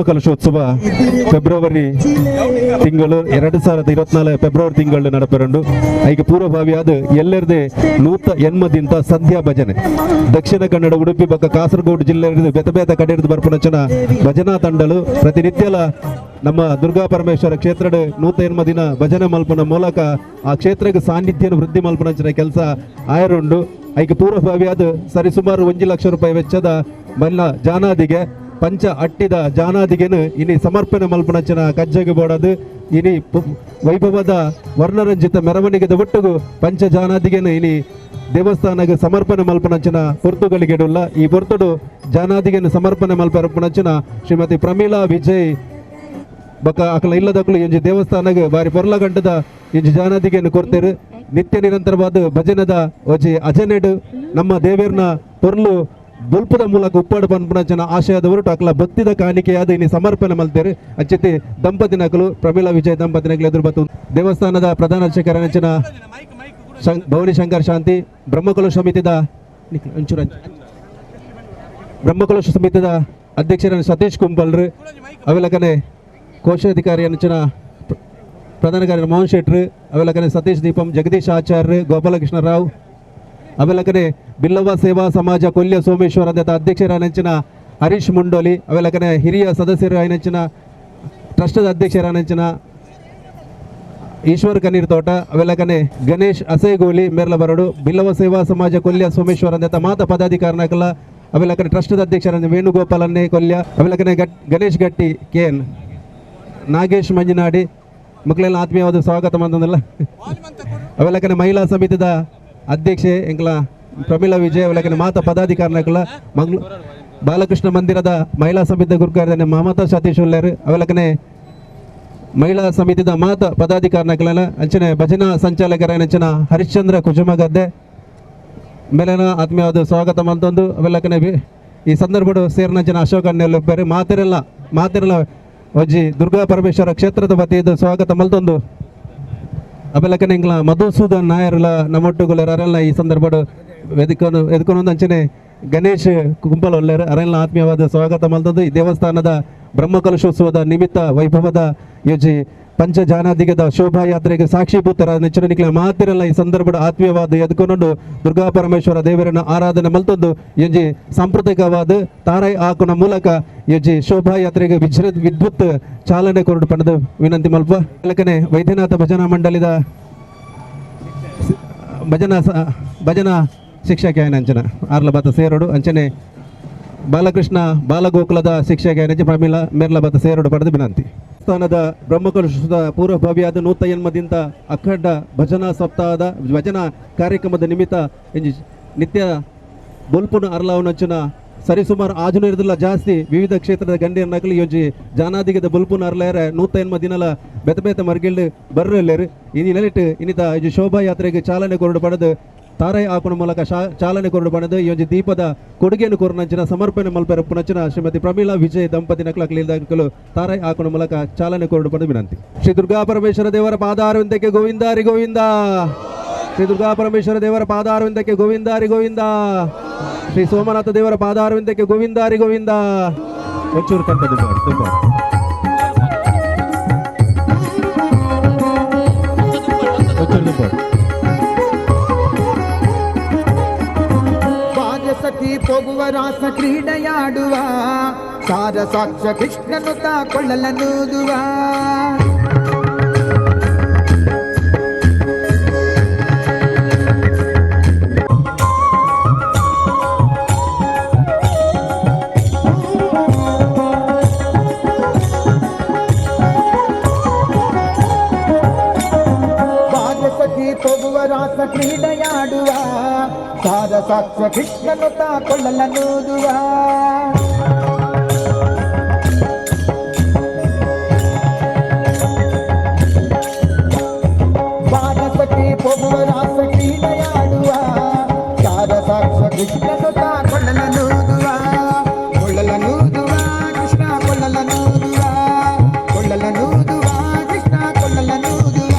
Brahmakalashotsava February ತಿಂಗಳು 2024 February ತಿಂಗಳು ನಡಪೆರಂಡು ಐಕೆ ಪೂರ್ವಭಾವಿಯಾದ ಎಲ್ಲರದೇ ನೂತ ಎನ್ಮದಿಂತ ಸಂಧ್ಯಾ ಭಜನೆ ದಕ್ಷಿಣ ಕನ್ನಡ ಉಡುಪಿ ಬಕ್ಕ ಕಾಸರಗೋಡು ಜಿಲ್ಲೆ ಬೇತ ಕಡೆಯಿರ್ದು ಬರ್ಪುನಚನ ಭಜನಾ ತಂಡಲು ಪ್ರತಿನಿತ್ಯಲ ನಮ್ಮ ದುರ್ಗಾ ಪರಮೇಶ್ವರ ಕ್ಷೇತ್ರದ ನೂತ ಎನ್ಮದಿನ ಭಜನೆ ಮಲ್ಪನ ಮೂಲಕ ಆ ಕ್ಷೇತ್ರಕ್ಕೆ ಸಾನ್ನಿಧ್ಯ ವೃದ್ಧಿ ಮಲ್ಪನಂಚಿನ ಕೆಲಸ ಆಯರುಂಡು ಐಕೆ ಪೂರ್ವಭಾವಿಯಾದ ಸರಿಸುಮಾರು 1 ಲಕ್ಷ ರೂಪಾಯಿ ವೆಚ್ಚದ ಮಲ್ಲ ಜಾನಾದಿಗೆ ಪಂಚ ಅಟ್ಟಿದ ಜಾನಾದಿಗೆನು ಇನಿ ಸಮರ್ಪಣೆ ಮಲ್ಪನಂಚಿನ ಕಜ್ಜಗೆ ಬೋಡದು ಇನಿ ವೈಭವದ ವರ್ಣರಂಜಿತ ಮೆರವಣಿಗೆದ ಒಟ್ಟಿಗೂ ಪಂಚ ಜಾನಾದಿಗೆನು ಇನಿ ದೇವಸ್ಥಾನಕ್ಕೆ ಸಮರ್ಪಣೆ ಮಲ್ಪನಂಚಿನ ಪೊರ್ತುಗಳಿಗೆಡುಲ್ಲ ಈ ಪೊರ್ತುಡು ಜಾನಾದಿಗೆನು ಸಮರ್ಪಣೆ ಮಲ್ಪನಂಚಿನ ಶ್ರೀಮತಿ ಪ್ರಮೀಳಾ ವಿಜಯ್ ಬಕ ಅಕಲ ಇಲ್ಲದಕ್ಕಲು ಇಂಜಿ ದೇವಸ್ಥಾನಕ್ಕೆ ಬಾರಿ ಪೊರ್ಲ ಗಂಟದ ಇಂಜಿ ಜಾನಾದಿಗೆಯನ್ನು ಕೊಡ್ತೇರು ನಿತ್ಯ ನಿರಂತರವಾದ ಭಜನದ ಒಜಿ ಅಜನೆಡು ನಮ್ಮ ದೇವೇರ್ನ ಪೊರ್ಲು ಬುಲ್ಪದ ಮೂಲಕ ಉಪ್ಪಾಡು ಪನ್ಪುನಂಚಿನ ಆಶಯದ ಹೊರಟು ಅಕಲ ಭಕ್ತಿದ ಕಾಣಿಕೆಯಾದ ಇನಿ ಸಮರ್ಪಣೆ ಮಲ್ತೇರು ಅಚ್ಚತಿ ದಂಪತಿನಕಲು ಪ್ರಮೀಳಾ ವಿಜಯ್ ದಂಪತಿನಕಲು ಎದುರು ಬತ್ತು ದೇವಸ್ಥಾನದ ಪ್ರಧಾನ ಅರ್ಚಕರನಂಚಿನ ಭವಾನಿ ಶಂಕರ್ ಶಾಂತಿ ಬ್ರಹ್ಮಕಲಶ ಸಮಿತಿದ ಅಧ್ಯಕ್ಷರ ಸತೀಶ್ ಕುಂಪಲ್ರು ಅವೆಲಕನೆ ಕೋಶಾಧಿಕಾರಿ ಅಂಚಿನ ಪ್ರಧಾನ ಕಾರ್ಯ ಮೋಹನ್ ಶೆಟ್ರು ಅವೆಲಕನೆ ಸತೀಶ್ ದೀಪಂ ಜಗದೀಶ್ ಆಚಾರ್ಯ ಗೋಪಾಲಕೃಷ್ಣ ರಾವ್ ಅವೆಲಕನೆ ಬಿಲ್ಲವ ಸೇವಾ ಸಮಾಜ ಕೊಲ್ಯ ಸೋಮೇಶ್ವರ ಅಧ್ಯಕ್ಷರ ನೆಂಚಿನ ಹರೀಶ್ ಮುಂಡೋಲಿ ಅವೆಲಕನೆ ಹಿರಿಯ ಸದಸ್ಯರು ನೆಂಚಿನ ಟ್ರಸ್ಟದ ಅಧ್ಯಕ್ಷರ ನೆಂಚಿನ ಈಶ್ವರ್ ಕನೀರ್ ತೋಟ ಅವೆಲಕನೆ ಗಣೇಶ್ ಅಸೇಗೋಲಿ ಮೇರ್ಲ ಬರಡು ಬಿಲ್ಲವ ಸೇವಾ ಸಮಾಜ ಕೊಲ್ಯ ಸೋಮೇಶ್ವರ ಅಂತ ಮಾತ ಪದಾಧಿಕಾರನಕಲ ಅವೆಲಕನೆ ಟ್ರಸ್ಟದ ಅಧ್ಯಕ್ಷರ ವೇಣುಗೋಪಾಲನ್ನೇ ಕೊಲ್ಯ ಅವೆಲಕನೆ ಗಣೇಶ್ ಗಟ್ಟಿ ಕೆಎನ್ ನಾಗೇಶ್ ಮಂಜನಾಡಿ ಮಕ್ಕಳೆಲ್ಲ ಆತ್ಮೀಯವಾದ ಸ್ವಾಗತ ಮಂದಲ್ಲ ಅವೆಲಕನೆ ಮಹಿಳಾ ಸಮಿತಿದ ಅಧ್ಯಕ್ಷೆ ಎಂಕಲ ಪ್ರಮೀಳಾ ವಿಜಯ್ ಅವೆಲಕನೆ ಮಾತ ಪದಾಧಿಕಾರನಕಲ ಬಾಲಕೃಷ್ಣ ಮಂದಿರದ ಮಹಿಳಾ ಸಮಿತಿಯ ಗುರುಕಾರ್ಯ ಮಮತಾ ಸತೀಶ್ ಉಲ್ಲೇರು ಅವೆಲಕನೆ ಮಹಿಳಾ ಸಮಿತಿದ ಮಾತ ಪದಾಧಿಕಾರನಕಲ ಅಂಚನೆ ಭಜನಾ ಸಂಚಾಲಕರ ಅಂಚನ ಹರಿಶ್ಚಂದ್ರ ಕುಜುಮಗದ್ದೆ ಮೇಲಿನ ಆತ್ಮೀಯವಾದ ಸ್ವಾಗತ ಮಂತೊಂದು ಅವೆಲ್ಲಕನೆ ಈ ಸಂದರ್ಭಡು ಸೇರ್ನಂಚಿನ ಅಶೋಕ್ ಅಣ್ಣೆಲ್ಲ ಬೇರೆ ಮಾತಿರಲ್ಲ ಒಜ್ಜಿ ದುರ್ಗಾ ಪರಮೇಶ್ವರ ಕ್ಷೇತ್ರದ ವತಿಯಿಂದ ಸ್ವಾಗತ ಮಲ್ತೊಂದು ಅವೆಲ್ಲಕನೆ ಇಂಗ್ಲ ಮಧುಸೂದನ್ ನಾಯರ್ಲ ನಮ್ಮೊಟ್ಟುಗಳು ಅರೆಲ್ಲ ಈ ಸಂದರ್ಭಡು ಎದ್ಕೊಂಡು ಅಂಚನೆ ಗಣೇಶ್ ಕುಂಪಲ್ ಒಳ್ಳೆಯರು ಅರೆಲ್ಲ ಆತ್ಮೀಯವಾದ ಸ್ವಾಗತ ಮಲ್ತೊಂದು ಈ ದೇವಸ್ಥಾನದ ಬ್ರಹ್ಮಕಲಶೋತ್ಸವದ ನಿಮಿತ್ತ ವೈಭವದ ಯೋಜಿ ಪಂಚಜಾನಾದಿಗದ ಶೋಭಾಯಾತ್ರೆಗೆ ಸಾಕ್ಷೀಭೂತರ ನೆಚ್ಚಿನ ಮಾತಿರಲ್ಲ ಈ ಸಂದರ್ಭದ ಆತ್ಮೀಯವಾದ ಎದ್ಕೊಂಡು ದುರ್ಗಾ ಪರಮೇಶ್ವರ ದೇವರನ್ನ ಆರಾಧನೆ ಮಲ್ತೊಂದು ಎಂಜಿ ಸಾಂಪ್ರದಾಯಿಕವಾದ ತಾರಾಯಿ ಹಾಕುನ ಮೂಲಕ ಎಂಜಿ ಶೋಭಾಯಾತ್ರೆಗೆ ವಿದ್ಯುತ್ ಚಾಲನೆ ಕೊರಡು ಪಡೆದು ವಿನಂತಿ ಮಲ್ಪ ಇಲ್ಲಕನೆ ವೈದ್ಯನಾಥ ಭಜನಾ ಮಂಡಳಿದ ಭಜನಾ ಶಿಕ್ಷಕ ಅಂಚನ ಆರ್ಲ ಬತ್ತ ಸೇರೋಡು ಅಂಚನೆ ಬಾಲಕೃಷ್ಣ ಬಾಲಗೋಕುಲದ ಶಿಕ್ಷಕ ಪ್ರಮೀಳಾ ಮೇರ್ಲ ಬತ್ತ ಸೇರೋಡು ಪಡೆದು ವಿನಂತಿ ಸ್ಥಾನದ ಬ್ರಹ್ಮಕಲಶದ ಪೂರ್ವಭಾವಿಯಾದ ನೂತ ಎನ್ಮದಿಂದ ಅಖಂಡ ಭಜನಾ ಸಪ್ತಾಹದ ಭಜನಾ ಕಾರ್ಯಕ್ರಮದ ನಿಮಿತ್ತ ನಿತ್ಯ ಬೊಲ್ಪುನ ಅರ್ಲಾವನಂಚಿನ ಸರಿಸುಮಾರು ಆಜುನ ಇರದಿಲ್ಲ ಜಾಸ್ತಿ ವಿವಿಧ ಕ್ಷೇತ್ರದ ಗಂಡಿಯ ನಕಲಿ ಯೋಜಿ ಜಾನಾದಿಗದ ಬೊಲ್ಪುನ ಅರ್ಲಾಯರ ನೂತ ಎನ್ಮದಿನಲ ಬೆತ ಮರ್ಗಿಲ್ಡು ಬರ್ರಲ್ಲೇರು ಇನ್ನಿಟ್ಟು ಇನ್ನಿತ ಇದು ಶೋಭಾಯಾತ್ರೆಗೆ ಚಾಲನೆ ಕೊರಡು ಪಡೆದು ತಾರಾಯಿ ಹಾಕುವ ಮೂಲಕ ಚಾಲನೆ ಕೊರಡು ಪಡೆದು ಈ ಒಂದು ದೀಪದ ಕೊಡುಗೆಯನ್ನು ಕೋರ್ನಂಚಿನ ಸಮರ್ಪಣೆ ಮಲ್ಪರ ಪುನಚಿನ ಶ್ರೀಮತಿ ಪ್ರಮೀಳಾ ವಿಜಯ್ ದಂಪತಿ ನಕಲಕಲು ತಾರಾಯಿ ಹಾಕುವ ಮೂಲಕ ಚಾಲನೆ ಕೊರಡು ಪಡೆದು ವಿನಂತಿ. ಶ್ರೀ ದುರ್ಗಾ ಪರಮೇಶ್ವರ ದೇವರ ಪಾದಾರವಿಂದಕ್ಕೆ ಗೋವಿಂದಾರಿ ಗೋವಿಂದ. ಶ್ರೀ ದುರ್ಗಾ ಪರಮೇಶ್ವರ ದೇವರ ಪಾದಾರವಿಂದಕ್ಕೆ ಗೋವಿಂದಾರಿ ಗೋವಿಂದ. ಶ್ರೀ ಸೋಮನಾಥ ದೇವರ ಪಾದಾರವಿಂದಕ್ಕೆ ಗೋವಿಂದಾರಿ ಗೋವಿಂದ. ಒಂಚೂರು ಕಂಠದ ತುಂಬ ಸಖಿ ಹೋಗುವ ರಾಸ ಕ್ರೀಡೆಯಾಡುವ ಸಾರ ಸಾಕ್ಷ ಕೃಷ್ಣನು ಕೊಳ್ಳಲನೂದುವ ಹೋಗುವ ರಾಸ ಕ್ರೀಡೆಯಾಡುವ ಸಾರ ಸಾಕ್ಷ ಕೃಷ್ಣನು ಕೊಳ್ಳಲನೂದುವ ಬಾರಸಖಿ ಹೋಗುವ ರಾಸ ಕ್ರೀಡೆಯಾಡುವ ಸಾರ ಸಾಕ್ಷ ಕೃಷ್ಣನು ಕೊಳ್ಳಲನೂದುವ ಕೊಳ್ಳಲನೂದುವ ಕೃಷ್ಣ ಕೊಳ್ಳಲನೂದುವ ಕೊಳ್ಳಲನೂದುವ ಕೃಷ್ಣ ಕೊಳ್ಳಲನೂದುವ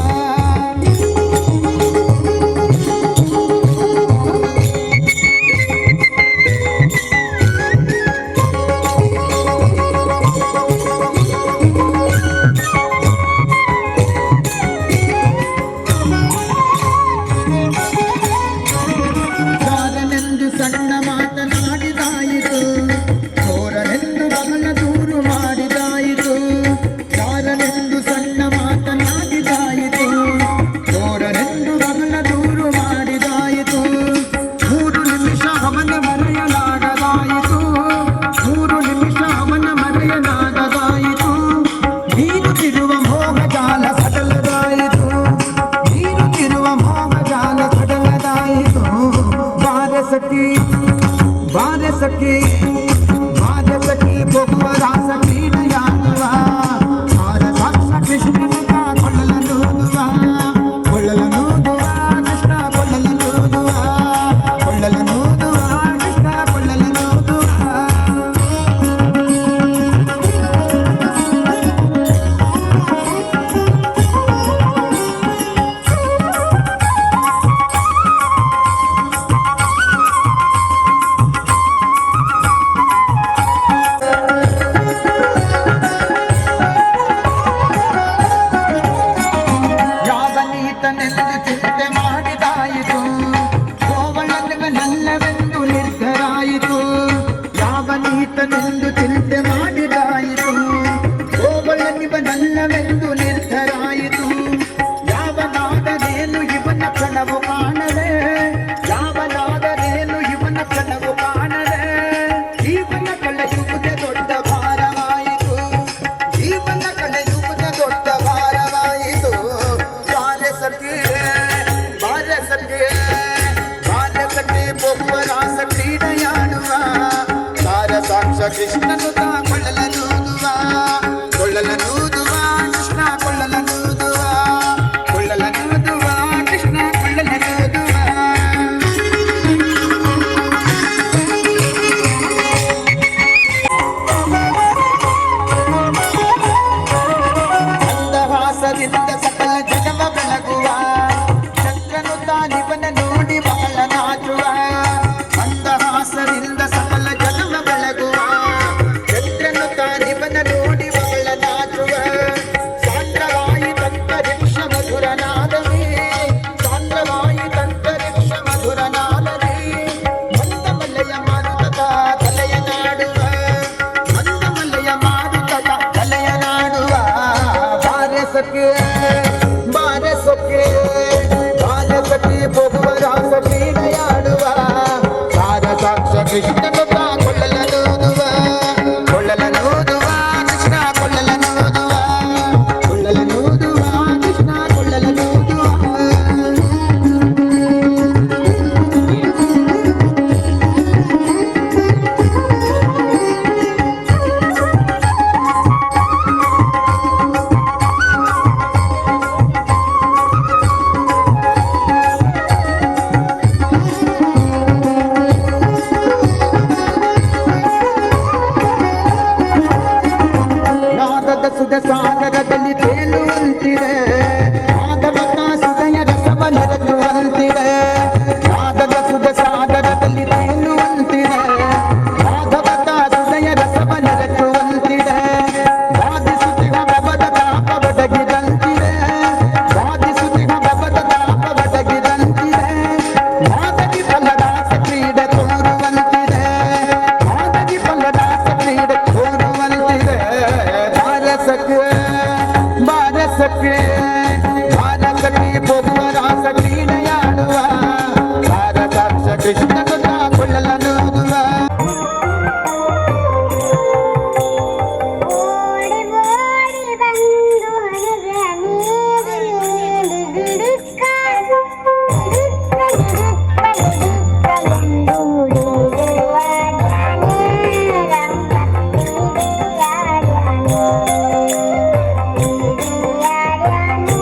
ಸಖಿ ಬಾರ ಸಖಿ ಬೊಬ್ಬ ರಾಸ ಕ್ರೀಡೆಯಾಡುವ ಬಾರ ಸಾಕ್ಷ ಕೃಷ್ಣನ ಕೊಳ್ಳಲನೂದುವ ಕೊಳ್ಳಲನೂದುವ ಕೃಷ್ಣ ಕೊಳ್ಳಲನೂದುವ ಕೊಳ್ಳಲನೂದುವ ಕೃಷ್ಣ ಕೊಳ್ಳಲನೂದುವ ಯಾವನೀತನೆಂದು ಚಿಂತೆ ಮಾಡಿದಾಯಿತು ಗೋವಳನಲ್ಲವೆಂದು ನಿರ್ಧರಾಯಿತು ಯಾವನೀತನೆಂದು ಚಿಂತೆ ಮಾಡಿದಾಯಿತು ಗೋವಳನಿವನಲ್ಲವೆಂದು ನಿರ್ಧರಾಯಿತು ಯಾವನಾದರೇನು ಇವನ ಕಣವು ಕಾಣದೆ ಯಾವನಾದರೇನು ಇವನ ಕಣವು ಕಾಣದೆ ಜೀವನ ಕಳೆಯುವುದೇ ದೊಡ್ಡ ಭಾರವಾಯಿತು ಜೀವನ ಕಳೆಯುವುದೇ ದೊಡ್ಡ ಭಾರವಾಯಿತು ಬೊಬ್ಬರಾಸ ಕ್ರೀಡೆಯಾಡುವ ಸಾರ ಸಾಕ್ಷ ಕೃಷ್ಣನು ಕೊಳ್ಳಲನೂದುವ ಕೊಳ್ಳಲನೂದುವ ಕೃಷ್ಣ ಕೊಳ್ಳಲನೂದುವ ಕೊಳ್ಳಲನೂದುವ ಕೃಷ್ಣ ಕೊಳ್ಳಲನೂದುವ ಮಂದಹಾಸದಿಂದ ಸಕಲ ಜಗವ ಬೆಳಗುವ ಚಂದ್ರನು ತಾನಿವನ ನೋಡಿ ಬಹಳ ನಾಚುವ ಮಂದಹಾಸದಿಂದ ಸಕಲ ಜಗವ ಬೆಳಗುವ ಚಂದ್ರನು ತಾನಿವನ ನೋಡಿ ಬಹಳ ನಾಚುವ ಸಾಂದ್ರವಾಯಿ ತಂತರಿಕ್ಷ ಮಧುರ ನಾದವೇ ಸಾಂದ್ರವಾಯಿ ತಂತರಿಕ್ಷ ಮಧುರ ನಾದವೇ ಮಂದಮಲೆಯ ಮಾರುತದ ತಲೆಯ ನಾಡುವ ಮಂದಮಲೆಯ ಮಾರುತದ ತಲೆಯ ನಾಡುವ ಬಾರಸಕ್ಕೆ ಬಾರಸಕ್ಕೆ ಬಾರಸಕ್ಕೆ ಬೊಬ್ಬರಾಸ ಕ್ರೀಡೆಯಾಡುವ ಸಾರ ಸಾಕ್ಷ ಕೃಷ್ಣನು ಕೊಳ್ಳಲನೂದುವ ಕೊಳ್ಳಲನೂದುವ ಕೃಷ್ಣ ಕೊಳ್ಳಲನೂದುವ ಕೊಳ್ಳಲನೂದುವ ಕೃಷ್ಣ ಕೊಳ್ಳಲನೂದುವ ನಾದದ ಸುಧ ಸಾಗರದಲ್ಲಿ ತೇಲುವಂತಿದೆ ಮಾಧವನ ಸುಧಯ ರಸವನರಸುವಂತಿದೆ ನಾದದ ಸುಧ ಸಾಗರದಲ್ಲಿ ತೇಲುವಂತಿದೆ ಮಾಧವನ ಸುಧಯ ರಸವನರಸುವಂತಿದೆ ವಾದಿಸುತ್ತಿಹ ಭವದ ತಾಪ ಒದಗಿದಂತಿದೆ ವಾದಿಸುತ್ತಿಹ ಭವದ ತಾಪ ಒದಗಿದಂತಿದೆ ಮಾದರಿ ಫಲದಾಸ ಕ್ರೀಡೆ ತೋರುವಂತಿದೆ ಮಾದರಿ ಫಲದಾಸ ಕ್ರೀಡೆ ತೋರುವಂತಿದೆ ಬಾರಸಕ್ಕೆ ಬಾರಸಕ್ಕೆ ಬಾರಸಕ್ಕೆ ಬೊಬ್ಬರಾಸ ಕ್ರೀಡೆಯಾಡುವ ಸಾರ ಸಾಕ್ಷ ಕೃಷ್ಣನು ಕೊಳ್ಳಲನೂದುವ ಓಡಿ ಓಡಿ ಬಂದು ಹಣದ ನೀರು ದುಡುಕ್ಕ ದುಡುಕ್ಕಲೆಂದು ಹುಡುಗುವ ಜ್ಞಾನರಂಗ ಕ್ರೀಡೆಯಾಡ್ಯಾನು ಕ್ರೀಡೆಯಾಡ್ಯಾನು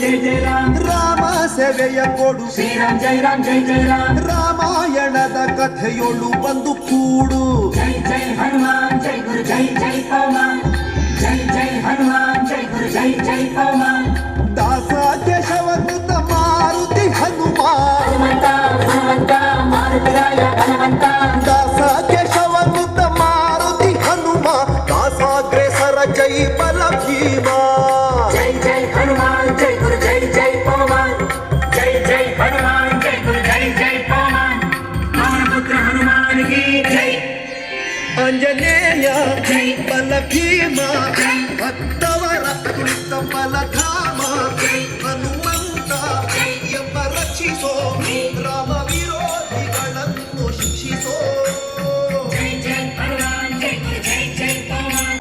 ಜೈ ಜೈ ರಾಮ್ ರಾಮ ಸೇವೆಯ ಕೊಡು ಶ್ರೀರಾಮ್ ಜೈ ರಾಮ್ ಜೈ ಜೈ ರಾಮ್ ರಾಮಾಯಣದ ಕಥೆಯೊಳು ಬಂದು ಕೂಡು ಜೈ ಜೈ ಹನುಮಾನ್ ಜೈ ಗುರು ಜೈ ಜೈ ಪವಮಾನ್ ಜೈ ಜೈ ಹನುಮಾನ್ ಜೈ ಗುರು ಜೈ ಜೈ ಪವಮಾನ್ ದಾಸ ಕೇಶವಕೃತ ಮಾರುತಿ ಹನುಮ ಹನುಮಂತ ಹನುಮಂತ ಮಾರುತಿರಾಯ ಹನುಮಂತ ದಾಸ ಕೇಶವಕೃತ ಮಾರುತಿ ಹನುಮ ದಾಸಾಗ್ರೇಸರ ಜೈ ಬಲ ಭೀಮ ಜೈ ಜೈ ಹನುಮಾನ್ ಜೈ ಗುರು ಜೈ ಜೈ ಪವಮಾನ್ ಜೈ ಜೈ ಹನುಮಾನ್ ಜೈ ಗುರು ಜೈ ಜೈ ಪವಮಾನ್ ಪವನ ಪುತ್ರ ಹನುಮಾನ್ ಕಿ ಜೈ ಆಂಜನೇಯ ಜೈ ಬಲ ಭೀಮ ಜೈ ಭಕ್ತವರ ಕುರಿತ ಬಲಧಾಮ ಹನುಮಂತ ಎಂಬ ರಕ್ಷಿಸೋ ರಾಮ ವಿರೋಧಿಗಳನ್ನು ಶಿಕ್ಷಿಸೋ ಜೈ ಜೈ ಹನುಮಾನ್ ಜೈ ಗುರು ಜೈ ಜೈ ಪವಮಾನ್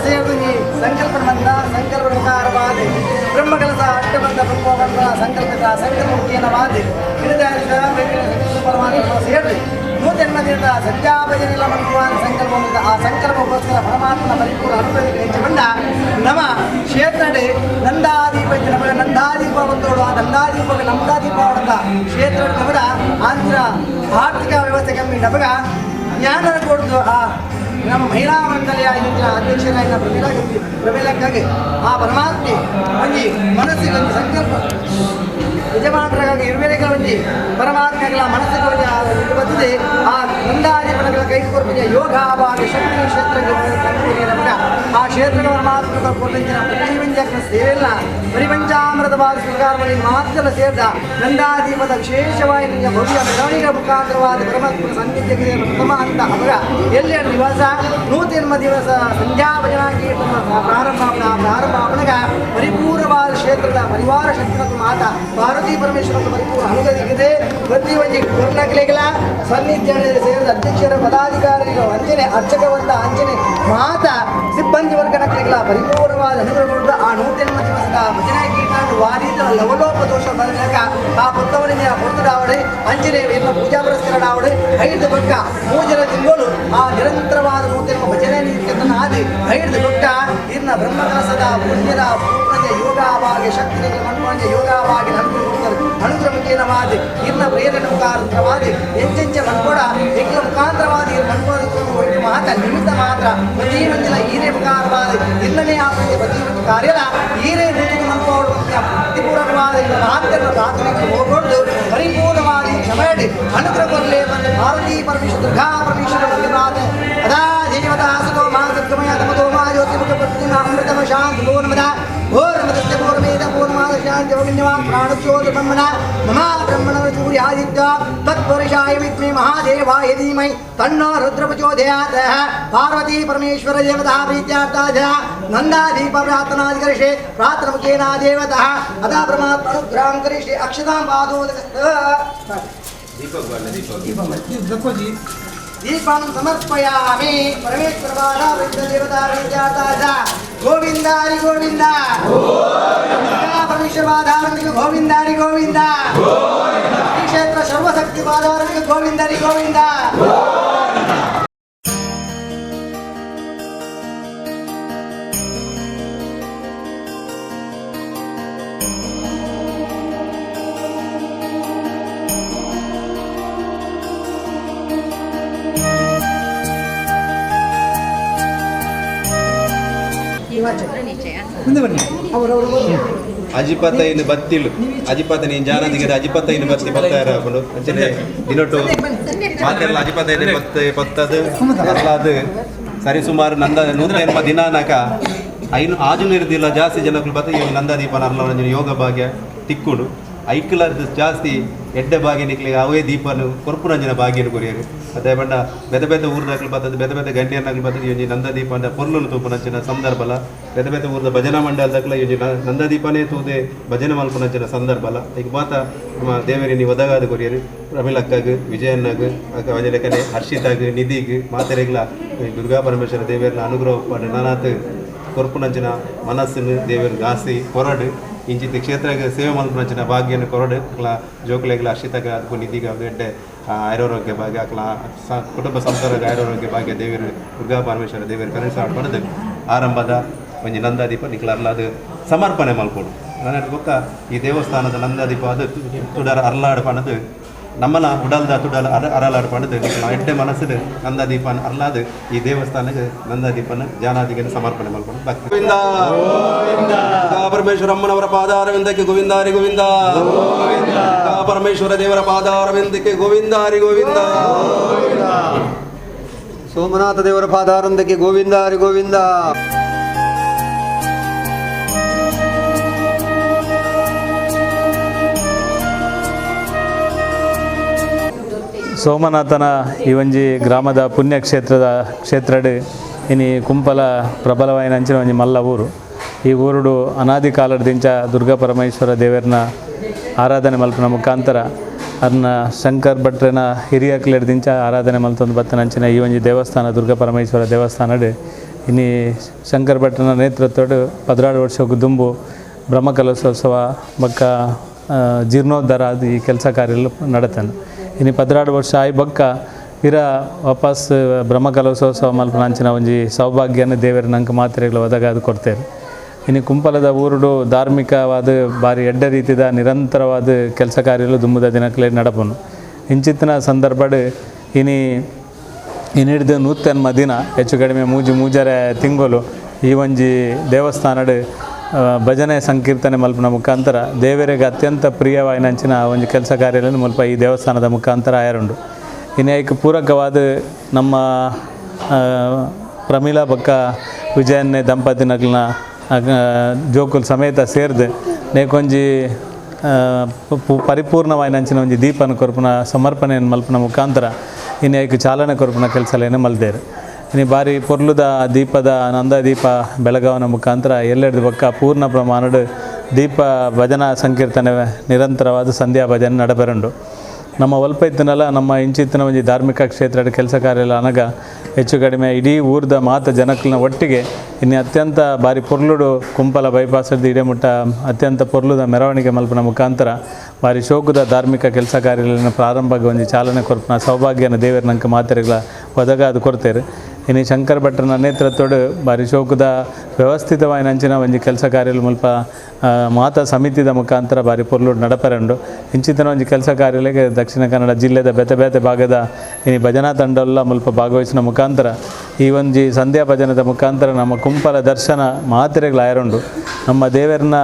ಸೇರಿದಂಗೆ ಸಂಕಲ್ಪ ಬಂದ ಸಂಕಲ್ಪ ಪ್ರಕಾರವಾದ ಬ್ರಹ್ಮಕಲಸ ಅಡ್ಡಬಂದ ಬ್ರಹ್ಮಬಂಧ ಸಂಕಲ್ಪಿತ ಸಂಕಲ್ಪ ಮುಖೇನವಾದ ಪರಮಾತ್ಮ ಸೇರಿ ನೂತನ್ಮದಿಂದ ಸಂಧ್ಯಾಭಜನೆಲ್ಲ ಮನುವಾದ ಸಂಕಲ್ಪದಿಂದ ಆ ಸಂಕಲ್ಪಕ್ಕೋಸ್ಕರ ಪರಮಾತ್ಮನ ಪರಿಪೂರ್ಣ ಅನುಗ್ರಹಕ್ಕೆ ಹೆಚ್ಚಿಕೊಂಡ ನಮ ಕ್ಷೇತ್ರಡೆ ನಂದಾದೀಪ ನಮಗ ನಂದಾದೀಪ ಬಂದೋಡು ಆ ನಂದಾದೀಪ ನಮ್ದಾದೀಪ ಹೊಡೆದ ಕ್ಷೇತ್ರ ನಮಗ ಆಂಧ್ರ ಆರ್ಥಿಕ ವ್ಯವಸ್ಥೆ ಕಮ್ಮಿ ನಮಗ ಜ್ಞಾನ ಕೊಡ್ದು ಆ ನಮ್ಮ ಮಹಿಳಾ ಮಂಡಳಿಯ ಅಧ್ಯಕ್ಷರಾಗಿನ ಪ್ರಮೀಲಕ್ಕಾಗಿ ಆ ಪರಮಾತ್ಮೆ ಒಂದು ಮನಸ್ಸಿಗೆ ಒಂದು ಸಂಕಲ್ಪ ಯಜಮಾನರಾಗಿ ಇರುವೆಗಳ ಒಂದು ಪರಮಾತ್ಮಗಳ ಮನಸ್ಸಿಗೆ ಒಂದು ಬಂದಿದೆ ಆ ನಂದಾಧಿಪನಗಳ ಕೈಕೊರ್ಪಿಗೆ ಯೋಗ ಭಾಗ ಶಕ್ತಿ ಕ್ಷೇತ್ರಕ್ಕೆ ನಮಗ ಆ ಕ್ಷೇತ್ರದ ಪರಮಾತ್ಮಕ ಕೊಟ್ಟಿನ ಪ್ರತಿವಂಜಕ ಸೇವೆಲ್ಲ ಪರಿಪಂಚಾಮೃತವಾದ ಸ್ವೀಕಾರದಲ್ಲಿ ಮಾತ್ರ ಸೇರಿದ ನಂದಾದೀಪದ ವಿಶೇಷವಾಗಿ ಭವ್ಯ ಮೆರವಣಿಗೆ ಮುಖಾಂತರವಾದ ಪರಮಾತ್ಮನ ಸಾನ್ನಿಧ್ಯಕ್ಕೆ ಪ್ರಥಮ ಅಂತ ಅವರ ಎಲ್ಲೇ ದಿವಸ ನೂತನ ದಿವಸ ಸಂಧ್ಯಾ ಭಜನಾ ಕೀರ್ತನ ಪ್ರಾರಂಭ ಪರಿಪೂರ್ಣವಾದ ಕ್ಷೇತ್ರದ ಪರಿವಾರ ಶಕ್ತಿನ ಮಾತ ಪಾರ್ವತಿ ಪರಮೇಶ್ವರ ಪರಿಪೂರ್ಣ ಅನುಗದಿಗಿದೆ ಪ್ರತಿ ಒಂದು ಗುರುನಗಲಿಗಳ ಸಾನ್ನಿಧ್ಯ ಸೇರಿದ ಅಧ್ಯಕ್ಷರ ಪದಾಧಿಕಾರಿಗಳ ವಂಚನೆ ಅರ್ಚಕವಂತ ಅಂಚನೆ ಮಾತ ಸಿಬ್ಬಂದಿ ವರ್ಗನಗಳಿಗಳ ಪರಿಪೂರ್ಣವಾದ ಅನುಗ್ರಹಗೊಂಡ ಆ ನೂತನ ದಿವಸದ ಭಜನಾ ಕೀರ್ತನ ವಾರಿದ ಲವಲೋಪ ದೋಷ ಬರಲಿಕ್ಕ ಆ ಬುದ್ಧವನಿಂದ ಹೊರತುಡಾವಡೆ ಅಂಜನೆ ಎಲ್ಲ ಪೂಜಾ ಪುರಸ್ಕರಣಾವಡೆ 5 ಪಕ್ಕ ಮೂಜನ ತಿಂಗಳು ಆ ನಿರಂತರವಾದ ನೂತನ ಭಜನೆ ನೀತಿಯನ್ನು ಆದಿ 5 ಪಕ್ಕ ಇನ್ನ ಬ್ರಹ್ಮಕಲಸದ ಪುಣ್ಯದ ಪೂರ್ಣದ ಯೋಗವಾಗಿ ಶಕ್ತಿಗಳ ಮನ್ಮಂಜ ಯೋಗವಾಗಿ ಅನುಗ್ರಹಮುಖೇನವಾದಿ ಇನ್ನ ಪ್ರೇರಣೆ ಮುಖಾಂತರವಾದಿ ಎಂಚೆಂಚೆ ಮನ್ಕೊಡ ಎಗ್ಲ ಮುಖಾಂತರವಾದಿ ಮನ್ಕೋದ ಮಾತ ನಿಮಿತ್ತ ಮಾತ್ರ ಪ್ರತಿ ಮಂದಿಲ ಈರೇ ಮುಖಾಂತರವಾದಿ ಇನ್ನನೇ ಆ ಪ್ರತಿ ಕಾರ್ಯದ ಈರೇ ನೂತನ ಮನ್ಕೋಡುವಂತಹ ಪ್ರತಿಪೂರ್ಣವಾದ ಮಾತ್ರ ಪ್ರಾರ್ಥನೆಗೆ ಹೋಗೋದು ಪರಿಪೂರ್ಣವಾಗಿ ಕ್ಷಮೆಡಿ ಅನುಗ್ರಹ ಕೊರಲೇ ಬಂದು ಭಾರತೀ ಪರಮೇಶ್ವರ ದುರ್ಗಾ ಪರಮೇಶ್ವರ ಮಾತ ಅದಾ ಜೀವದ ಆಸದೋ ಮಾತೃಮಯ ತಮದೋ ಮಾ ಜ್ಯೋತಿ ಮುಖ ಪ್ರತಿಮಾ ಅಮೃತಮ ಶಾಂತಿ ಪೂರ್ಣಮದ ಪೂರ್ಣಮದಸ್ಯ ಪೂರ್ಣಮೇದ ಪೂರ್ಣಮಾದ ಶಾಂತಿ ಗೋವಿಂದವಾನ್ ಪ್ರಾಣಚ್ಯೋತಿ ಬ್ರಹ್ಮಣ ಮಮ ಬ್ರಹ್ಮಣ ಸೂರ್ಯಾದಿತ್ಯ ತತ್ಪುರುಷಾಯ ವಿದ್ಮೆ ಮಹಾದೇವಾಯ ಧೀಮಹಿ ತನ್ನೋ ರುದ್ರ ಪ್ರಚೋದಯಾತ್ ಪಾರ್ವತಿ ಪರಮೇಶ್ವರ ದೇವತಾ ಪ್ರೀತ್ಯಾರ್ಥಾಯ ನಂದಾದೀಪ ಪ್ರಾರ್ಥನಾಧಿಕರಿಷೆ ಪ್ರಾರ್ಥನಮುಖೇನ ದೇವತಃ ಅದಾ ಪರಮಾತ್ಮ ಅನುಗ್ರಹಂ ಕರಿಷೆ ಅಕ್ಷತಾಂ ಪಾದೋದಕಸ್ತ दीपं समर्पयामि परमेश्वरवादा वृद्धदेवता प्रीत्यार्थाय गोविंद हरि गोविंद परमेश्वरवादा गोविंद हरि गोविंद श्री क्षेत्र सर्वशक्तिवादा गोविंद हरि गोविंद ಅಜಿಪತ್ತೈನು ಬತ್ತಿಲು ಅಜಿಪತ್ತೈನು ಜಾನದಿಗೆ ಅಜಿಪತ್ತೈನು ಬತ್ತಿ ಬತ್ತಾರ ಅಂಚನೆ ದಿನೊಟ್ಟು ಮಾತೆಲ್ಲ ಅಜಿಪತ್ತೈನು ಬತ್ತದು ಅದು ಸರಿ ಸುಮಾರು ನೂತನ ದಿನಾನಕ ಆಜು ನಿರ್ದಿಲ್ಲ ಜಾಸ್ತಿ ಜನಗಳು ಬತ್ತ ಇವಾಗ ನಂದಾದೀಪನ ಅರ್ಲ ಯೋಗ ಭಾಗ್ಯ ತಿಕ್ಕುಡು ಐಕ್ಲರ್ದು ಜಾಸ್ತಿ ಎಡ್ಡೆ ಭಾಗ್ಯ ನಿಕ್ಲಿಗೆ ಅವೇ ದೀಪನು ಕೊರ್ಪುರಂಜನ ಭಾಗ್ಯನು ಕೊರಿಯರು ಅದೇ ಬಣ್ಣ ಬೆದ ಬೆದ ಊರ್ದಾಗ್ಲು ಬರ್ತದೆ ಬೆದ ಬೆದ ಗಂಟೆಯನ್ನಾಗ್ಲು ಬರ್ತದೆ ಇವಂಜಿ ನಂದದೀಪನ ಪೊರ್ಲನ್ನು ತೂಪುನಂಚಿನ ಸಂದರ್ಭಲ ಬೆದ ಬೆದ ಊರ್ದ ಭಜನಾ ಮಂಡಲದಾಗ್ಲ ಇವಂಜಿ ನಂದದೀಪನೇ ತೂದೆ ಭಜನೆ ಮಲ್ಪುನಂಚಿನ ಸಂದರ್ಭಲ ಈಗ ಮಾತ ನಮ್ಮ ದೇವರಿನಿ ಒದಗಾದ ಕೊರಿಯರು ರಮಿಲಕ್ಕಾಗ ವಿಜಯನ್ನಾಗ ವಜಲಕನೆ ಹರ್ಷಿತಾಗ ನಿಧಿಗೆ ಮಾತೆರೆಗ್ಲ ದುರ್ಗಾ ಪರಮೇಶ್ವರ ದೇವರನ್ನ ಅನುಗ್ರಹ ಪಡ ನಾನಾತ್ ಕೊರ್ಪುನಂಚಿನ ಮನಸ್ಸನ್ನು ದೇವರು ಗಾಸಿ ಹೊರಡು ಇಂಚಿತ ಕ್ಷೇತ್ರಕ್ಕೆ ಸೇವೆ ಮಲ್ಪನಂಚಿನ ಭಾಗ್ಯನ ಕೊರಡು ಅಕ್ಲ ಜೋಕುಲೆಗ್ಲ ಅರ್ಷಿತಾಗ ಅದಕ್ಕೂ ನಿಧಿಗೆ ಅವೆಡ್ಡೆ ಆಯುರೋಗ್ಯ ಭಾಗ್ಯ ಅಕ್ಲ ಕುಟುಂಬ ಸಂಸಾರದ ಆಯುರೋಗ್ಯ ಭಾಗ್ಯ ದೇವರು ದುರ್ಗಾ ಪರಮೇಶ್ವರ ದೇವರು ಕನಸಾಡ್ ಪಡೆದು ಆರಂಭದ ಒಂಜಿ ನಂದಾದೀಪ ನಿಕ್ಲಾರ್ಲ ಅದು ಸಮರ್ಪಣೆ ಮಲ್ಪೋಡು ನನ್ನ ಗೊತ್ತ ಈ ದೇವಸ್ಥಾನದ ನಂದಾದೀಪ ಅದು ತುಡರ ಅರ್ಲಾಡು ಪಣದು ನಮ್ಮನ ಉಡಲ್ದ ತುಡಲ ಅರಲಾಡು ಪಣದು ಎಡ್ಡೆ ಮನಸ್ಸು ನಂದಾದೀಪನ ಅರ್ಲಾದು ಈ ದೇವಸ್ಥಾನಕ್ಕೆ ನಂದಾದೀಪನ ಜಾನಾದಿಗೆ ಸಮರ್ಪಣೆ ಮಾಡ್ಕೊಂಡು ಗೋವಿಂದ ಪರಮೇಶ್ವರ ಅಮ್ಮನವರ ಪಾದಾರವಿಂದಕ್ಕೆ ಗೋವಿಂದ ಹರಿ ಗೋವಿಂದ ಪರಮೇಶ್ವರ ದೇವರ ಪಾದಾರವಿಂದಕ್ಕೆ ಗೋವಿಂದ ಹರಿ ಗೋವಿಂದ ಸೋಮನಾಥ ದೇವರ ಪಾದಾರವಿಂದಕ್ಕೆ ಗೋವಿಂದ ಹರಿ ಗೋವಿಂದ ಸೋಮನಾಥನ ಈ ಒಂಜಿ ಗ್ರಾಮದ ಕ್ಷೇತ್ರಡ್ ಇನಿ ಕುಂಪಲ ಪ್ರಬಲವಾಯಿನ ಅಂಚಿನ ಒಂಜಿ ಮಲ್ಲ ಊರು. ಈ ಊರುಡು ಅನಾದಿ ಕಾಲದಿಂದ ದುರ್ಗಾ ಪರಮೇಶ್ವರ ದೇವರನ್ನ ಆರಾಧನೆ ಮಲ್ಪನ ಮುಖಾಂತರ ಅದನ್ನ ಶಂಕರ್ ಭಟ್ರನ ಹಿರಿಯ ಕ್ಲೆಡ್ದಿಂಚ ಆರಾಧನೆ ಮಲ್ತೊಂದು ಬತ್ತನಂಚಿನ ಈ ಒಂಜಿ ದೇವಸ್ಥಾನ ದುರ್ಗಾ ಪರಮೇಶ್ವರ ದೇವಸ್ಥಾನಡ್ ಇನ್ನು ಶಂಕರ್ ಭಟ್ರನ ನೇತೃತ್ವಡು 16 ವರ್ಷಕ್ಕೂ ದುಂಬು ಬ್ರಹ್ಮಕಲಶೋತ್ಸವ ಬಕ್ಕ ಜೀರ್ಣೋದ್ಧಾರ ಅದು ಈ ಕೆಲಸ ಕಾರ್ಯ ನಡತಾನೆ. ಇನ್ನು 16 ವರ್ಷ ಆಯ್ ಬಕ್ಕ ಇರ ವಾಪಸ್ ಬ್ರಹ್ಮಕಲಶೋತ್ಸವ ಮಲ್ಪನಂಚಿನ ಒಂಜಿ ಸೌಭಾಗ್ಯನ ದೇವರ ನಂಗೆ ಮಾತ್ರೆಗಳು ಒದಗ ಅದು ಕೊಡ್ತೇವೆ. ಇನ್ನು ಕುಂಪಲದ ಊರುಡು ಧಾರ್ಮಿಕವಾದ ಭಾರಿ ಎಡ್ಡ ರೀತಿದ ನಿರಂತರವಾದ ಕೆಲಸ ಕಾರ್ಯಗಳು ದುಂಬುದ ದಿನಕ್ಕಲೇ ನಡಪನು. ಇಂಚಿತ್ತಿನ ಸಂದರ್ಭಡ್ ಹಿಡಿದು 100ನೇ ದಿನ ಹೆಚ್ಚು ಕಡಿಮೆ ಮೂಜರೆ ತಿಂಗಳು ಈ ಒಂಜಿ ದೇವಸ್ಥಾನಡ್ ಭಜನೆ ಸಂಕೀರ್ತನೆ ಮಲ್ಪನ ಮುಖಾಂತರ ದೇವರಿಗೆ ಅತ್ಯಂತ ಪ್ರಿಯವಾಯಿನಂಚಿನ ಒಂಜಿ ಕೆಲಸ ಕಾರ್ಯಗಳನ್ನು ಮಲ್ಪ ಈ ದೇವಸ್ಥಾನದ ಮುಖಾಂತರ ಆಯರುಂಡು. ಇನ್ನು ಐಕ್ ಪೂರಕವಾದ ನಮ್ಮ ಪ್ರಮೀಳಾ ಬಕ್ಕ ವಿಜಯನ್ನೇ ದಂಪತಿನಕ್ಲನ ಜೋಕುಲ್ ಸಮೇತ ಸೇರಿದು ನೇಕೊಂಜಿ ಪರಿಪೂರ್ಣವಾಯಿನಂಚಿನ ಒಂಜಿ ದೀಪನ ಕೊರ್ಪುನ ಸಮರ್ಪಣೆಯನ್ನು ಮಲ್ಪನ ಮುಖಾಂತರ ಇನ್ನು ಐಕ್ ಚಾಲನೆ ಕೊರ್ಪುನ ಕೆಲಸಲೇನೆ ಮಲ್ದೇರು. ಇನ್ನು ಬಾರಿ ಪೊರ್ಲುದ ದೀಪದ ನಂದ ದೀಪ ಬೆಳಗಾವನ ಮುಖಾಂತರ ಎಲ್ಲೆಡ್ದು ಬಕ್ಕ ಪೂರ್ಣ ಪ್ರಮಾಣದ ದೀಪ ಭಜನಾ ಸಂಕೀರ್ತನೆ ನಿರಂತರವಾದ ಸಂಧ್ಯಾ ಭಜನೆ ನಡಬೆರಂಡು. ನಮ್ಮ ಒಲ್ಪೈತಿನಲ್ಲ ನಮ್ಮ ಇಂಚಿತ್ತಿನ ಒಂಜಿ ಧಾರ್ಮಿಕ ಕ್ಷೇತ್ರದ ಕೆಲಸ ಕಾರ್ಯ ಅನಗ ಹೆಚ್ಚು ಕಡಿಮೆ ಇಡೀ ಊರ್ದ ಮಾತ ಜನಕ್ಕಲ್ನ ಒಟ್ಟಿಗೆ ಇನ್ನು ಅತ್ಯಂತ ಬಾರಿ ಪೊರ್ಲುಡು ಕುಂಪಲ ಬೈಪಾಸದ ಇಡೆಮುಟ್ಟ ಅತ್ಯಂತ ಪೊರ್ಲುದ ಮೆರವಣಿಗೆ ಮಲ್ಪನ ಮುಖಾಂತರ ಬಾರಿ ಶೋಕದ ಧಾರ್ಮಿಕ ಕೆಲಸ ಕಾರ್ಯಗಳನ್ನು ಪ್ರಾರಂಭವಾಗಿ ಒಂಜಿ ಚಾಲನೆ ಕೊರ್ಪನ ಸೌಭಾಗ್ಯನ ದೇವರ ನಂಗೆ ಮಾತೆರೆಗಳ ಒದಗ ಅದು ಕೊಡ್ತೇವೆ. ಇನ್ನು ಶಂಕರ್ ಭಟ್ರನ ನೇತೃತ್ವಡು ಬಾರಿ ಶೋಕದ ವ್ಯವಸ್ಥಿತವಾಯಿನಂಚಿನ ಒಂಜಿ ಕೆಲಸ ಕಾರ್ಯಗಳು ಮುಲ್ಪ ಮಾತಾ ಸಮಿತಿದ ಮುಖಾಂತರ ಬಾರಿ ಪೊರ್ಲುಡು ನಡಪರಂಡು. ಇಂಚಿತ್ತಿನ ಒಂಜಿ ಕೆಲಸ ಕಾರ್ಯಗಳಿಗೆ ದಕ್ಷಿಣ ಕನ್ನಡ ಜಿಲ್ಲೆದ ಬೇತೆ ಬೇತೆ ಭಾಗದ ಇನ್ನು ಭಜನಾ ತಂಡಲ್ಲ ಮುಲ್ಪ ಭಾಗವಹಿಸಿನ ಮುಖಾಂತರ ಈ ಒಂಜಿ ಸಂಧ್ಯಾ ಭಜನದ ಮುಖಾಂತರ ನಮ್ಮ ಕುಂಪಲ ದರ್ಶನ ಮಾತೆರೆಗಳಾಯರುಂಡು. ನಮ್ಮ ದೇವರನ್ನ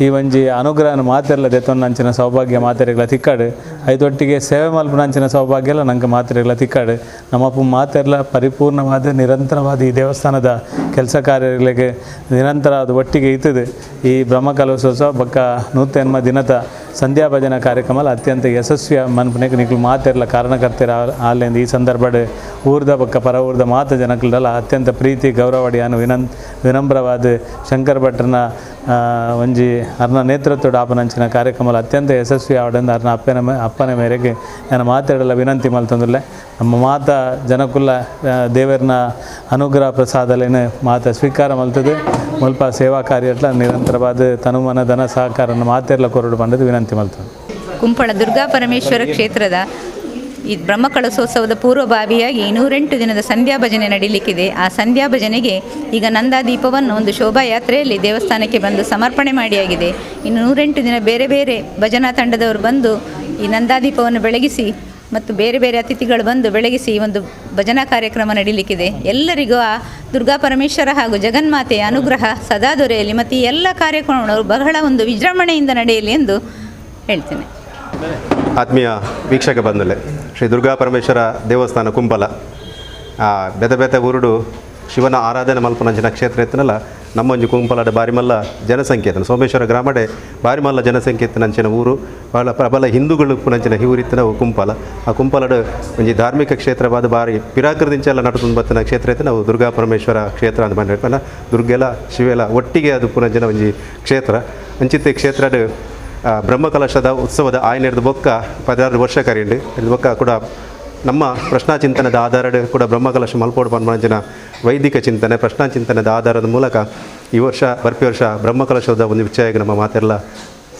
ಈ ಒಂಜಿ ಅನುಗ್ರಹನ ಮಾತೆರೆಲ್ಲ ದೆತ್ತೊನ್ನಂಚಿನ ಸೌಭಾಗ್ಯ ಮಾತೆರೆಗಳ ತಿಕ್ಕಾಡು ಐದೊಟ್ಟಿಗೆ ಸೇವೆ ಮಲ್ಪನಂಚಿನ ಸೌಭಾಗ್ಯ ಎಲ್ಲ ನಂಗೆ ಮಾತೆರೆಗಳ ತಿಕ್ಕಾಡು ನಮ್ಮಪ್ಪ ಮಾತೆರೆಲ್ಲ ಪರಿಪೂರ್ಣವಾದ ನಿರಂತರವಾದ ಈ ದೇವಸ್ಥಾನದ ಕೆಲಸ ಕಾರ್ಯಗಳಿಗೆ ನಿರಂತರವಾದ ಒಟ್ಟಿಗೆ ಇತ್ತದು. ಈ ಬ್ರಹ್ಮಕಲಶೋತ್ಸವ ಬಕ್ಕ 100ನೇ ದಿನದ ಸಂಧ್ಯಾ ಭಜನಾ ಕಾರ್ಯಕ್ರಮ ಅತ್ಯಂತ ಯಶಸ್ವಿಯ ಮನ್ಪನೆಗೆ ನಿಕ್ಲು ಮಾತೆರೆಲ್ಲ ಕಾರಣಕರ್ತರ ಅಲ್ಲಿಂದ ಈ ಸಂದರ್ಭಡ್ ಊರ್ದ ಬಕ್ಕ ಪರ ಊರ್ದ ಮಾತ ಜನಕ್ಕಳೆಲ್ಲ ಅತ್ಯಂತ ಪ್ರೀತಿ ಗೌರವಡಿಯಾನು ವಿನಮ್ರವಾದ ಶಂಕರ್ ಭಟ್ರನ ಒಂಜಿ ಅರ್ನ ನೇತೃತ್ವದ ಆಪನಂಚಿನ ಕಾರ್ಯಕ್ರಮ ಅತ್ಯಂತ ಯಶಸ್ವಿ ಆವಡೆಂದು ಅರ್ನ ಅಪ್ಪನ ಮೇರೆಗೆ ನಾನು ಮಾತಾಡಲ್ಲ ವಿನಂತಿ ಮಲ್ತಂದಿಲ್ಲ. ನಮ್ಮ ಮಾತ ಜನಕ್ಕುಲ್ಲ ದೇವರನ ಅನುಗ್ರಹ ಪ್ರಸಾದಲೇನು ಮಾತ ಸ್ವೀಕಾರ ಮಲ್ತದೆ ಮುಲ್ಪ ಸೇವಾ ಕಾರ್ಯಟ್ಲ ನಿರಂತರವಾದ ತನುಮನ ಧನ ಸಹಕಾರನ ಮಾತೆರ್ಲ ಕೊರಡು ಬಂದದ್ದು ವಿನಂತಿ ಮಲ್ತದೆ. ಕುಂಪಳ ದುರ್ಗಾ ಪರಮೇಶ್ವರ ಕ್ಷೇತ್ರದ ಈ ಬ್ರಹ್ಮಕಲಶೋತ್ಸವದ ಪೂರ್ವಭಾವಿಯಾಗಿ 108 ದಿನದ ಸಂಧ್ಯಾ ಭಜನೆ ನಡೀಲಿಕ್ಕಿದೆ. ಆ ಸಂಧ್ಯಾ ಭಜನೆಗೆ ಈಗ ನಂದಾದೀಪವನ್ನು ಒಂದು ಶೋಭಾಯಾತ್ರೆಯಲ್ಲಿ ದೇವಸ್ಥಾನಕ್ಕೆ ಬಂದು ಸಮರ್ಪಣೆ ಮಾಡಿಯಾಗಿದೆ. ಇನ್ನು 108 ದಿನ ಬೇರೆ ಬೇರೆ ಭಜನಾ ತಂಡದವರು ಬಂದು ಈ ನಂದಾದೀಪವನ್ನು ಬೆಳಗಿಸಿ ಮತ್ತು ಬೇರೆ ಬೇರೆ ಅತಿಥಿಗಳು ಬಂದು ಬೆಳಗಿಸಿ ಈ ಒಂದು ಭಜನಾ ಕಾರ್ಯಕ್ರಮ ನಡೀಲಿಕ್ಕಿದೆ. ಎಲ್ಲರಿಗೂ ಆ ದುರ್ಗಾ ಪರಮೇಶ್ವರ ಹಾಗೂ ಜಗನ್ಮಾತೆಯ ಅನುಗ್ರಹ ಸದಾ ದೊರೆಯಲಿ ಮತ್ತು ಈ ಎಲ್ಲ ಕಾರ್ಯಕ್ರಮಗಳು ಬಹಳ ಒಂದು ವಿಜೃಂಭಣೆಯಿಂದ ನಡೆಯಲಿ ಎಂದು ಹೇಳ್ತೇನೆ. ಆತ್ಮೀಯ ವೀಕ್ಷಕ ಬಂಧುಲೆ, ಶ್ರೀ ದುರ್ಗಾ ಪರಮೇಶ್ವರ ದೇವಸ್ಥಾನ ಕುಂಪಲ ಬೇತೆ ಬೇತೆ ಊರುಡು ಶಿವನ ಆರಾಧನೆ ಮಲ್ಪನಂಚಿನ ಕ್ಷೇತ್ರ ಎತ್ತನಲ್ಲ ನಮ್ಮೊಂಜಿ ಕುಂಪಲದ ಬಾರಿಮಲ್ಲ ಜನಸಂಖ್ಯೆ ಇತ್ತನ ಸೋಮೇಶ್ವರ ಗ್ರಾಮಡೆ ಬಾರಿಮಲ್ಲ ಜನಸಂಖ್ಯೆ ಇತ್ತನಂಚಿನ ಊರು ಬಹಳ ಪ್ರಬಲ ಹಿಂದೂಗಳು ಪುನಂಚಿನ ಊರಿತ್ತಿನ ಕುಂಪಲ. ಆ ಕುಂಪಲದ ಒಂಜಿ ಧಾರ್ಮಿಕ ಕ್ಷೇತ್ರವಾದ ಬಾರಿ ಪಿರಾಕೃದಿಂಚೆಲ್ಲ ನಡ್ಕೊಂಡು ಬತ್ತಿನ ಕ್ಷೇತ್ರ ಇತ್ತು ನಾವು ದುರ್ಗಾ ಪರಮೇಶ್ವರ ಕ್ಷೇತ್ರ ಅಂತ ಬಂದಿರ್ತಾನೆ. ದುರ್ಗೆಲ್ಲ ಶಿವೆಲ್ಲ ಒಟ್ಟಿಗೆ ಅದು ಪುನಂಚಿನ ಒಂಜಿ ಕ್ಷೇತ್ರ ಅಂಚಿತ್ತೆ ಕ್ಷೇತ್ರದ ಬ್ರಹ್ಮಕಲಶದ ಉತ್ಸವದ ಆಯ್ನೆರ್ದು ಬೊಕ್ಕ 16 ವರ್ಷ ಕರೆಯುಂಡು ಇದು ಬೊಕ್ಕ ಕೂಡ ನಮ್ಮ ಪ್ರಶ್ನಾ ಚಿಂತನದ ಆಧಾರದ ಕೂಡ ಬ್ರಹ್ಮಕಲಶ ಮಲ್ಪೋಡು ಪನ್ಮಂಚಿನ ವೈದಿಕ ಚಿಂತನೆ ಪ್ರಶ್ನಾ ಚಿಂತನದ ಆಧಾರದ ಮೂಲಕ ಈ ವರ್ಷ ಬರ್ಪಿ ವರ್ಷ ಬ್ರಹ್ಮಕಲಶದ ಒಂದು ವಿಷಯಕ್ಕೆ ನಮ್ಮ ಮಾತೆಲ್ಲ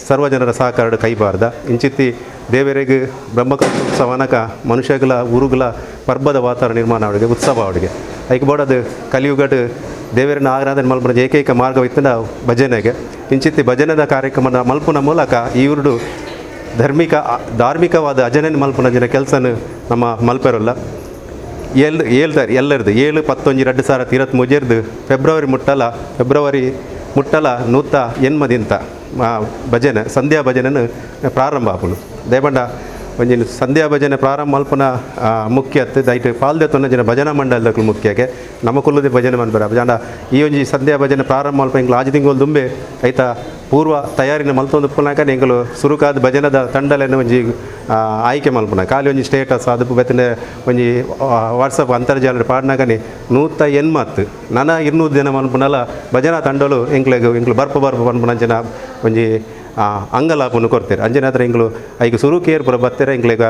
ಸರ್ವಜನರ ಸಹಕಾರ ಕೈಬಾರ್ದ ಇಂಚಿತ್ತಿ ದೇವರಿಗೆ ಬ್ರಹ್ಮಕಲಶೋತ್ಸವನಕ ಮನುಷ್ಯಗಳ ಊರುಗಳ ಪರ್ಬದ ವಾತಾವರಣ ನಿರ್ಮಾಣ ಅವಳಿಗೆ ಉತ್ಸವ ಅವಳಿಗೆ ಐಕ್ ಬೋಡದು ಕಲಿಯುಗಡು ದೇವರನ್ನ ಆರಾಧನೆ ಮಲ್ಪನ ಏಕೈಕ ಮಾರ್ಗವಿತ್ತಿನ ಭಜನೆಗೆ ಇಂಚಿತ್ತಿ ಭಜನದ ಕಾರ್ಯಕ್ರಮದ ಮಲ್ಪನ ಮೂಲಕ ಈ ಊರುಡು ಧಾರ್ಮಿಕವಾದ ಅಜನನ ಮಲ್ಪನ ಜನ ಕೆಲಸನ ನಮ್ಮ ಮಲ್ಪೆರಲ್ಲ ಹೇಳ್ತಾರೆ ಎಲ್ಲರದು 7-11-2023 ಫೆಬ್ರವರಿ ಮುಟ್ಟಲ 108 ಭಜನೆ ಸಂಧ್ಯಾ ಭಜನೆಯನ್ನು ಪ್ರಾರಂಭ ಆಪುನು ದಯಬಂಡ ಒಂಜಿ ಸಂಧ್ಯಾ ಭಜನೆ ಪ್ರಾರಂಭ ಮಲ್ಪನ ಮುಖ್ಯ ದೈಟ್ ಪಾಲ್ದೆತ್ತೊಂದು ಜನ ಭಜನಾ ಮಂಡಲದ ಮುಖ್ಯಕ್ಕೆ ನಮ್ಮ ಕುಲ್ಲದೆ ಭಜನೆ ಮನ್ಬರ ಜಾಂಡ ಈ ಒಂಜಿ ಸಂಧ್ಯಾ ಭಜನೆ ಪ್ರಾರಂಭ ಮಲ್ಪ ಇಂಗ್ಲು ಆಜು ತಿಂಗಳು ದುಂಬೆ ಐತ ಪೂರ್ವ ತಯಾರಿನ ಮಲ್ತೊಂದು ಪುನಾಕ ಎಂಕಲು ಸುರುಕಾದ ಭಜನದ ತಂಡಲೆಯನ್ನು ಒಂಜಿ ಆಯ್ಕೆ ಮಲ್ಪನ ಖಾಲಿ ಒಂಜಿ ಸ್ಟೇಟಸ್ ಅದು ಬೆತ್ತನೆ ಒಂಜಿ ವಾಟ್ಸಪ್ ಅಂತರ್ಜಾಲದ ಪಾಡ್ನಾಗನಿ 180 ನನ್ನ 200 ದಿನ ಮಲ್ಪನಲ್ಲ ಭಜನಾ ತಂಡಲು ಎಂಕ್ಲೆಗು ಬರ್ಪ ಪನ್ಪುನಂಚಿನ ಒಂಜಿ ಅಂಗಲಾಪನ್ನು ಕೊಡ್ತಾರೆ ಅಂಜನ ಹತ್ರ ಇಂಗ್ಲು ಈಗ ಸುರು ಕೇರ್ ಪುರ ಬರ್ತಾರೆ ಇಂಗ್ಲೀಗ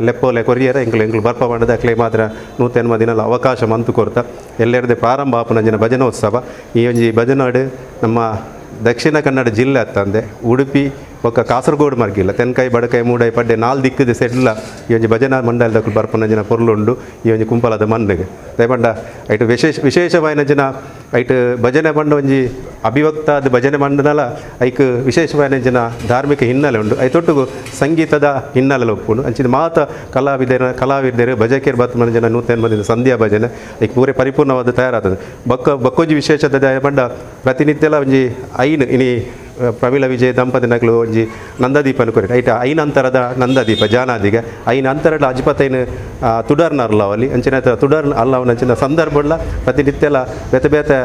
ಲೆಪ್ಪೋಲೆ ಕೊರಿಯರ ಇಂಗ್ಲು ಬರ್ಪ ಮಾಡದ ಕ್ಲೇ ಮಾತ್ರ ನೂತನ ದಿನಲ ಅವಕಾಶ ಮಂತು ಕೊಡ್ತಾ ಎಲ್ಲರದೇ ಪ್ರಾರಂಭ ಆಪುನ ಅಂಜನ ಭಜನೋತ್ಸವ ಈ ಒಂಜಿ ಭಜನಾಡು ನಮ್ಮ ದಕ್ಷಿಣ ಕನ್ನಡ ಜಿಲ್ಲೆ ಅತ್ತಂದೆ ಉಡುಪಿ ಒಕ್ಕ ಕಾಸರಗೋಡು ಮರ್ಗಿಲ್ಲ ತೆನ್ಕಾಯಿ ಬಡಕಾಯಿ ಮೂಡಾಯಿ ಪಡ್ಡೆ ನಾಲ್ ದಿಕ್ಕದ ಸೆಡ್ಲ ಈ ಒಂಜಿ ಭಜನಾ ಮಂಡಲದ ಬರ್ಪನಂಜಿನ ಪೊರ್ಲುಂಡು ಈ ಒಂಜಿ ಕುಂಪಲದ ಮನ್ನೆಗೆ ದಯಪಂಡ ಐಟು ವಿಶೇಷವಾಯಿನ ಜನ ಐಟು ಭಜನೆ ಬಂಡ ಒಂಜಿ ಅಭಿವ್ಯಕ್ತಾದ ಭಜನೆ ಮಂಡನಲ ಐಕ್ ವಿಶೇಷವಾಯಿನ ಜನ ಧಾರ್ಮಿಕ ಹಿನ್ನೆಲೆ ಉಂಡು ಐತೊಟ್ಟಿಗೂ ಸಂಗೀತದ ಹಿನ್ನೆಲೆ ಒಪ್ಪುಂಡು ಅಂಚಿನ ಮಾತ ಕಲಾವಿದರು ಭಜಕೇರ್ ಬತ್ತ ಜನ ನೂತನ ಮಂದಿನ ಸಂಧ್ಯಾ ಭಜನೆ ಐಕ್ ಪೂರೆ ಪರಿಪೂರ್ಣವಾದ ತಯಾರಾಗ್ತದೆ ಬಕ್ಕೊಂಜಿ ವಿಶೇಷತೆ ದಯಪಂಡ ಪ್ರತಿನಿತ್ಯಲ ಒಂಜಿ ಐನು ಇನಿ ಪ್ರಮೀಳ ವಿಜಯ ದಂಪತಿ ನಕಲು ಒಂಜಿ ನಂದದೀಪನ ಕೊರಿ ಐಟ ಐನಂತರದ ನಂದದೀಪ ಜಾನಾದಿಗೆ ಐನಂತರದ ಅಜ್ಪತೈನ ತುಡರ್ನರ್ಲ ಅವಲ್ಲಿ ಅಂಚಿನ ತುಡರ್ ಅಲ್ಲವನಂಚಿನ ಸಂದರ್ಭ ಪ್ರತಿನಿತ್ಯಲ ಬೇತೆ ಬೇತೆ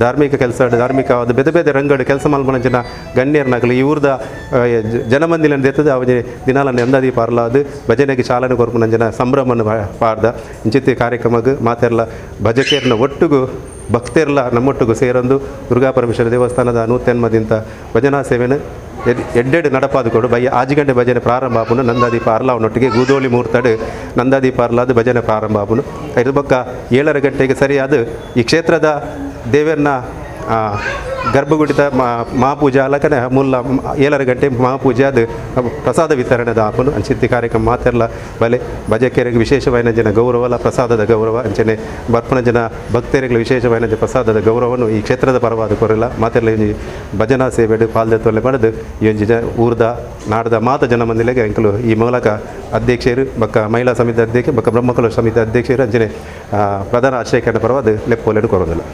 ಧಾರ್ಮಿಕ ಕೆಲಸ ಧಾರ್ಮಿಕವಾದ ಬೇತೆ ಬೇತೆ ರಂಗಡು ಕೆಲಸ ಮಲ್ಪನಂಚಿನ ಗಣ್ಯರ ನಕಲು ಇವ್ರದ ಜನಮಂದಿಲನ್ನು ದೆತ್ತದ ಅವಜಿ ದಿನಾಲ ನಂದದೀಪ ಅರ್ಲಾದು ಭಜನೆಗೆ ಚಾಲನೆ ಕೊರ್ಪುನಂಚಿನ ಸಂಭ್ರಮವನ್ನು ಪಾಡ್ದ ಇಂಚಿತ್ತಿ ಕಾರ್ಯಕ್ರಮಕ್ಕೆ ಮಾತೆರ್ಲ ಭಜಕೇರ್ನ ಒಟ್ಟಿಗೂ ಭಕ್ತರೆಲ್ಲ ನಮ್ಮೊಟ್ಟಿಗೂ ಸೇರೊಂದು ದುರ್ಗಾ ಪರಮೇಶ್ವರ ದೇವಸ್ಥಾನದ ನೂತನ್ಮದಿಂತ ಭಜನಾ ಸೇವೆನ ಎಡ್ಡೆಡು ನಡಪಾದು ಕೊಡು ಬಯ್ಯ ಆಜಿ ಭಜನೆ ಪ್ರಾರಂಭ ಆಪುನು ನಂದಾದೀಪ ಅರ್ಲಾವನೊಟ್ಟಿಗೆ ಗೂದೋಳಿ ಮೂರ್ತಡು ನಂದಾದೀಪ ಅರ್ಲಾದು ಭಜನೆ ಪ್ರಾರಂಭ ಆಪುನು ಐದು ಬೊಕ್ಕ 7 ಗಂಟೆಗೆ ಸರಿಯಾದ ಈ ಕ್ಷೇತ್ರದ ದೇವರನ್ನ ಗರ್ಭಗುಡಿತ ಮಹಾಪೂಜೆ ಅಲ್ಲಕನೆ ಮುಲ್ಲ 7 ಗಂಟೆ ಮಹಾಪೂಜೆ ಅದು ಪ್ರಸಾದ ವಿತರಣೆದ ಆಪುನು ಅಂಚಿತ್ತಿ ಕಾರ್ಯಕ್ರಮ ಮಾತೆರ್ಲ ಬಲೆ ಭಜಕೇರಿಗೆ ವಿಶೇಷವಾದ ಜನ ಗೌರವಲ ಪ್ರಸಾದದ ಗೌರವ ಅಂಚನೆ ಬರ್ಪಣ ಜನ ಭಕ್ತರಿಗೆ ವಿಶೇಷವಾದ ಪ್ರಸಾದದ ಗೌರವವನ್ನು ಈ ಕ್ಷೇತ್ರದ ಪರವಾದ ಕೊರಲ್ಲ ಮಾತೆರ್ಲ ಈ ಭಜನಾ ಸೇವೆಡು ಪಾಲ್ದೆತ್ತೊಲೆ ಪಡೆದು ಈ ಒಂಜಿ ಊರ್ದ ನಾಡದ ಮಾತ ಜನ ಮಂದಿಲೆಗೆ ಅಂಕಲು ಈ ಮೂಲಕ ಅಧ್ಯಕ್ಷರು ಬಕ್ಕ ಮಹಿಳಾ ಸಮಿತಿ ಅಧ್ಯಕ್ಷ ಬಕ್ಕ ಬ್ರಹ್ಮಕುಲ ಸಮಿತಿ ಅಧ್ಯಕ್ಷರು ಅಂಚನೆ ಪ್ರಧಾನ ಆಶ್ರಯಕರಣ ಪರವಾದ ಲೆಪ್ಪೋಲೆಡು ಕೊರೋದಿಲ್ಲ.